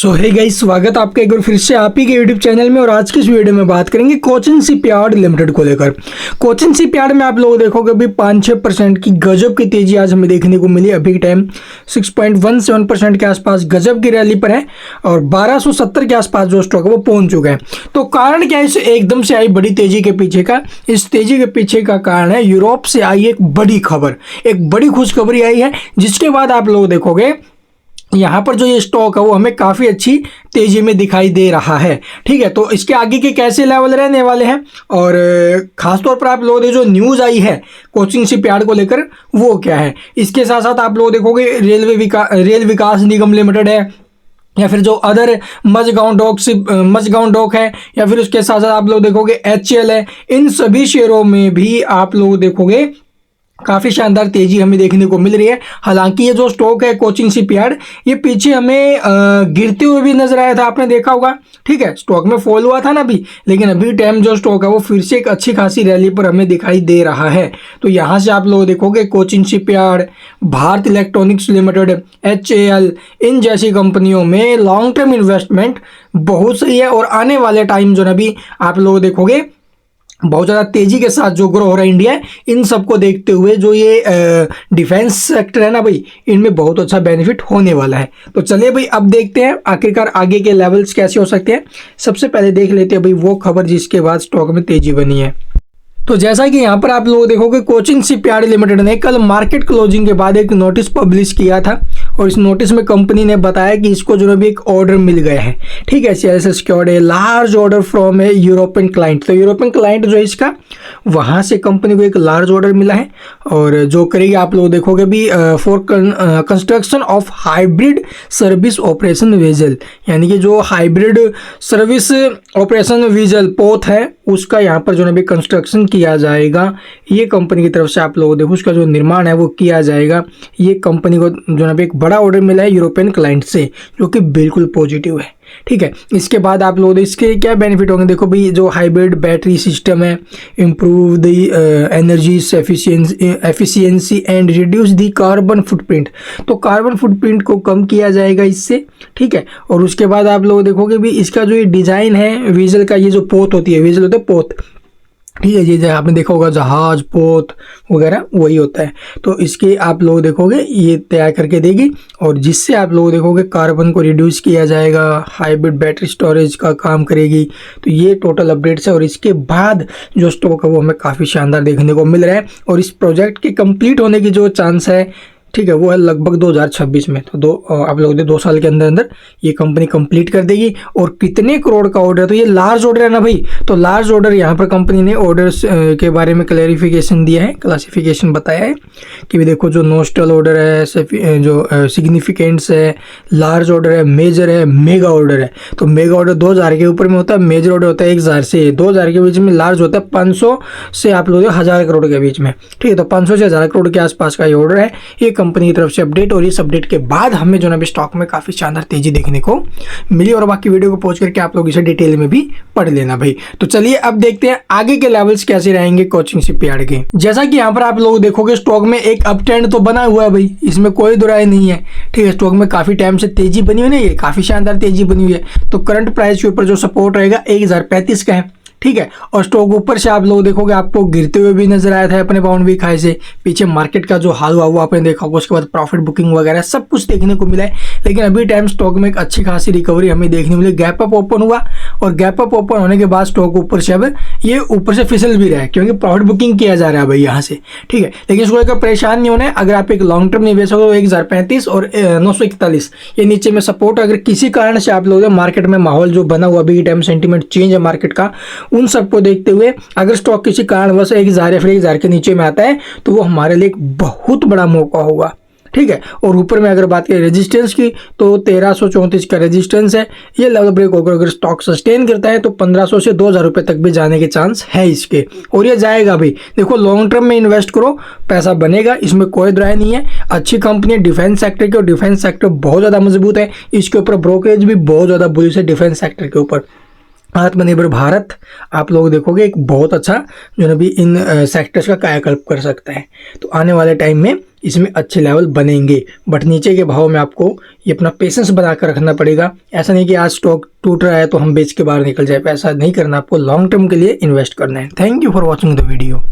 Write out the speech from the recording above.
सो hey guys, स्वागत आपका एक बार फिर से आप ही के यूट्यूब चैनल में। और आज की इस वीडियो में बात करेंगे कोचिन शिपयार्ड लिमिटेड को लेकर। कोचिन शिपयार्ड में आप लोग देखोगे अभी 5-6% की गजब की तेजी आज हमें देखने को मिली। अभी के टाइम 6.17% के आसपास गजब की रैली पर है और 1270 के आसपास जो स्टॉक है वो पहुंच चुका है। तो कारण क्या है इस एकदम से आई बड़ी तेजी के पीछे का? इस तेजी के पीछे का कारण है यूरोप से आई एक बड़ी खबर, एक बड़ी खुशखबरी आई है, जिसके बाद आप लोग देखोगे यहाँ पर जो ये स्टॉक है वो हमें काफ़ी अच्छी तेजी में दिखाई दे रहा है। ठीक है, तो इसके आगे के कैसे लेवल रहने वाले हैं और खासतौर पर आप लोगों ने जो न्यूज़ आई है कोचिन शिपयार्ड को लेकर वो क्या है। इसके साथ साथ आप लोग देखोगे रेल विकास निगम लिमिटेड है, या फिर जो अदर मजगांव डॉक है, या फिर उसके साथ साथ आप लोग देखोगे HCL है। इन सभी शेयरों में भी आप लोग देखोगे काफ़ी शानदार तेजी हमें देखने को मिल रही है। हालांकि ये जो स्टॉक है कोचिन शिपयार्ड, ये पीछे हमें गिरते हुए भी नजर आया था, आपने देखा होगा। ठीक है, स्टॉक में फॉल हुआ था ना अभी, लेकिन अभी टाइम जो स्टॉक है वो फिर से एक अच्छी खासी रैली पर हमें दिखाई दे रहा है। तो यहाँ से आप लोग देखोगे Cochin shipyard, Bharat electronics limited, HAL, इन जैसी कंपनियों में लॉन्ग टर्म इन्वेस्टमेंट बहुत सही है। और आने वाले टाइम जो ना भी आप लोग देखोगे बहुत ज़्यादा तेजी के साथ जो ग्रो हो रहा है इंडिया, इन सबको देखते हुए जो ये डिफेंस सेक्टर है ना भाई, इनमें बहुत अच्छा बेनिफिट होने वाला है। तो चलिए भाई अब देखते हैं आखिरकार आगे के लेवल्स कैसे हो सकते हैं। सबसे पहले देख लेते हैं भाई वो खबर जिसके बाद स्टॉक में तेजी बनी है। तो जैसा कि यहाँ पर आप लोग देखोगे कोचिन शिपयार्ड लिमिटेड ने कल मार्केट क्लोजिंग के बाद एक नोटिस पब्लिश किया था और इस नोटिस में कंपनी ने बताया कि इसको जो भी एक ऑर्डर मिल गया है। ठीक है, CLS सिक्योर्ड है large order from A European client. तो यूरोपियन क्लाइंट जो है इसका, वहाँ से कंपनी को एक लार्ज ऑर्डर मिला है और जो करेगी आप लोग देखोगे भी for construction of hybrid service operation vessel, यानी कि जो हाइब्रिड सर्विस ऑपरेशन वेजल पोत है उसका यहाँ पर जो भी कंस्ट्रक्शन किया जाएगा। ये कंपनी की तरफ से आप लोग देखो उसका जो निर्माण है वो किया जाएगा। ये कंपनी को जो ना एक बड़ा ऑर्डर मिला है यूरोपियन क्लाइंट से, जो कि बिल्कुल पॉजिटिव है। ठीक है, इसके बाद आप लोग इसके क्या बेनिफिट होंगे, देखो भाई जो हाइब्रिड बैटरी सिस्टम है, improve the energy efficiency and reduce the carbon footprint. तो कार्बन फुटप्रिंट को कम किया जाएगा इससे। ठीक है, और उसके बाद आप लोग देखोगे भी इसका जो ये डिज़ाइन है वेजल का, ये जो पोत होती है, वेजल होता है पोत। ठीक है, ये आपने देखा होगा जहाज पोत वगैरह वही होता है। तो इसके आप लोग देखोगे ये तैयार करके देगी और जिससे आप लोग देखोगे कार्बन को रिड्यूस किया जाएगा, हाइब्रिड बैटरी स्टोरेज का काम करेगी। तो ये टोटल अपडेट्स है और इसके बाद जो स्टॉक है वो हमें काफ़ी शानदार देखने को मिल रहा है और इस प्रोजेक्ट के कंप्लीट होने की जो चांस है, ठीक है, वो है लगभग 2026 में। तो आप लोग 2 साल के अंदर अंदर ये कंपनी कंप्लीट कर देगी। और कितने करोड़ का ऑर्डर है, तो ये लार्ज ऑर्डर है ना भाई। तो लार्ज ऑर्डर यहाँ पर कंपनी ने ऑर्डर्स के बारे में क्लैरिफिकेशन दिया है, क्लासिफिकेशन बताया है कि भी देखो जो नोस्टल ऑर्डर है, जो सिग्निफिकेंट्स है, लार्ज ऑर्डर है, मेजर है, मेगा ऑर्डर है। तो मेगा ऑर्डर 2000 के ऊपर में होता है, मेजर ऑर्डर होता है 1000 से 2000 के बीच में, लार्ज होता है 500 से आप लोग 1000 करोड़ के बीच में। ठीक है, तो 500 से 1000 करोड़ के आसपास का ये ऑर्डर है, ये कंपनी की तरफ से अपडेट। और इस अपडेट के बाद हमें जो ना भी स्टॉक में काफी शानदार तेजी देखने को मिली और बाकी वीडियो को पहुंच करके आप लोग इसे डिटेल में भी पढ़ लेना भाई। तो चलिए अब देखते हैं आगे के लेवल्स कैसे रहेंगे कोचिन शिपयार्ड के। जैसा कि यहाँ पर आप लोग देखोगे स्टॉक में एक अप ट्रेंड तो बना हुआ है भाई, इसमें कोई दो राय नहीं है। ठीक है, स्टॉक में काफी टाइम से तेजी बनी हुई है, ये काफी शानदार तेजी बनी हुई है। तो करंट प्राइस के ऊपर जो सपोर्ट रहेगा 1035 का है। ठीक है, और स्टॉक ऊपर से आप लोग देखोगे आपको गिरते हुए भी नजर आया था अपने बाउंड वीक हाई से। पीछे मार्केट का जो हाल हुआ वो आपने देखा होगा, उसके बाद प्रॉफिट बुकिंग वगैरह सब कुछ देखने को मिला है। लेकिन अभी टाइम स्टॉक में एक अच्छी खासी रिकवरी हमें देखने मिली, गैप अप ओपन हुआ और गैप अप ओपन होने के बाद स्टॉक ऊपर से अब ये ऊपर से फिसल भी रहा है क्योंकि प्रॉफिट बुकिंग किया जा रहा है भाई यहाँ से। ठीक है, लेकिन इसको लेकर परेशान नहीं होना है। अगर आप एक लॉन्ग टर्म निवेश हो 1035 और 941 ये नीचे में सपोर्ट, अगर किसी कारण से आप लोग मार्केट में माहौल जो बना हुआ अभी टाइम सेंटीमेंट चेंज है मार्केट का, उन सबको देखते हुए अगर स्टॉक किसी कारणवश 1000 या फिर 1000 के नीचे में आता है तो वो हमारे लिए एक बहुत बड़ा मौका होगा। ठीक है, और ऊपर में अगर बात करें रेजिस्टेंस की तो 1334 का रेजिस्टेंस है। ये लेवल ब्रेक होकर अगर स्टॉक सस्टेन करता है तो 1500 से 2000 रुपए तक भी जाने के चांस है इसके, और ये जाएगा भाई। देखो लॉन्ग टर्म में इन्वेस्ट करो, पैसा बनेगा, इसमें कोई राय नहीं है। अच्छी कंपनी है डिफेंस सेक्टर की और डिफेंस सेक्टर बहुत ज़्यादा मजबूत है। इसके ऊपर ब्रोकरेज भी बहुत ज़्यादा बुलिश है डिफेंस सेक्टर के ऊपर। आत्मनिर्भर भारत आप लोग देखोगे एक बहुत अच्छा जो ना भी इन सेक्टर्स का कायाकल्प कर सकता है। तो आने वाले टाइम में इसमें अच्छे लेवल बनेंगे। बट नीचे के भाव में आपको ये अपना पेशेंस बना कर रखना पड़ेगा। ऐसा नहीं कि आज स्टॉक टूट रहा है तो हम बेच के बाहर निकल जाए, ऐसा नहीं करना, आपको लॉन्ग टर्म के लिए इन्वेस्ट करना है। Thank you for watching the video.